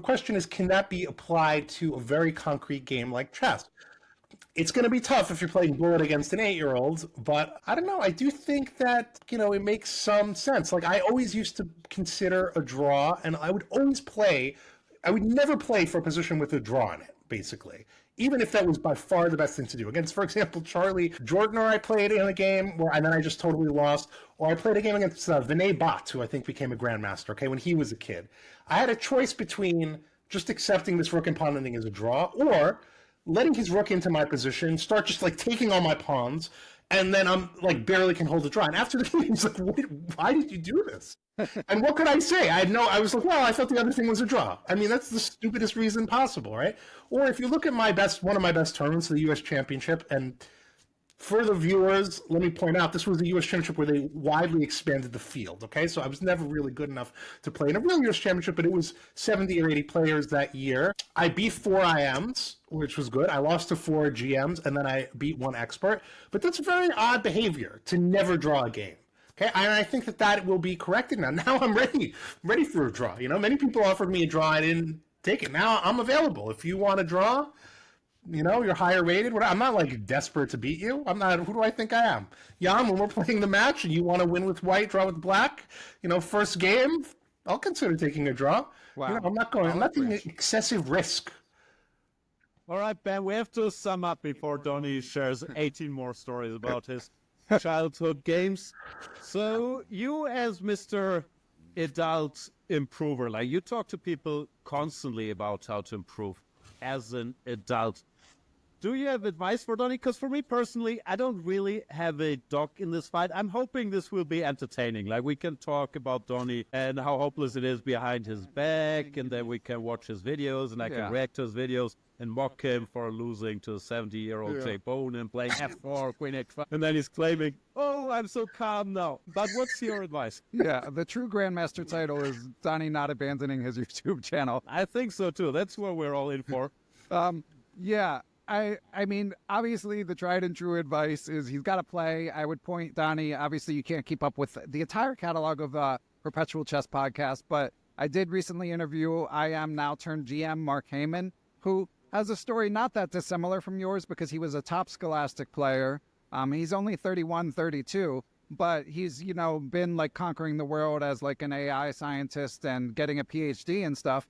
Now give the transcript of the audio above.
The question is, can that be applied to a very concrete game like chess? It's going to be tough if you're playing Bullet against an 8-year-old, but I don't know. I do think that, it makes some sense. Like, I always used to consider a draw, and I would always play, I would never play for a position with a draw in it, basically. Even if that was by far the best thing to do. Against, for example, Charlie Jordan, or I played in a game where, and then I just totally lost. Or I played a game against Vinay Bhatt, who I think became a grandmaster, okay, when he was a kid. I had a choice between just accepting this rook and pawn ending as a draw, or letting his rook into my position, start just like taking all my pawns, and then I'm like barely can hold a draw. And after the game, he's like, why did you do this? And what could I say? I was like, well, I thought the other thing was a draw. I mean, that's the stupidest reason possible, right? Or if you look at one of my best tournaments, the U.S. Championship, and for the viewers, let me point out, this was the U.S. Championship where they widely expanded the field, okay? So I was never really good enough to play in a real U.S. Championship, but it was 70 or 80 players that year. I beat 4 IMs, which was good. I lost to 4 GMs, and then I beat 1 expert. But that's very odd behavior, to never draw a game. Okay, and I think that will be corrected now. Now I'm ready for a draw. Many people offered me a draw. I didn't take it. Now I'm available. If you want to draw, you're higher rated. I'm not like desperate to beat you. I'm not. Who do I think I am? Jan, when we're playing the match and you want to win with white, draw with black, first game, I'll consider taking a draw. Wow. I'm not taking excessive risk. All right, Ben, we have to sum up before Donny shares 18 more stories about his childhood games. So you, as Mr. Adult Improver, like you talk to people constantly about how to improve as an adult. Do you have advice for Donny? Because for me personally, I don't really have a dog in this fight. I'm hoping this will be entertaining. Like, we can talk about Donny and how hopeless it is behind his back, and then we can watch his videos, and I can react to his videos and mock him for losing to a 70-year-old Jay Bone and playing F4, Queen H5. And then he's claiming, oh, I'm so calm now. But what's your advice? Yeah, the true Grandmaster title is Donny not abandoning his YouTube channel. I think so, too. That's what we're all in for. Yeah. I mean, obviously, the tried and true advice is he's got to play. I would point Donny, obviously, you can't keep up with the entire catalog of Perpetual Chess Podcast, but I did recently interview I am now turned GM Mark Heyman, who has a story not that dissimilar from yours because he was a top Scholastic player. He's only 31, 32, but he's, been like conquering the world as like an AI scientist and getting a PhD and stuff.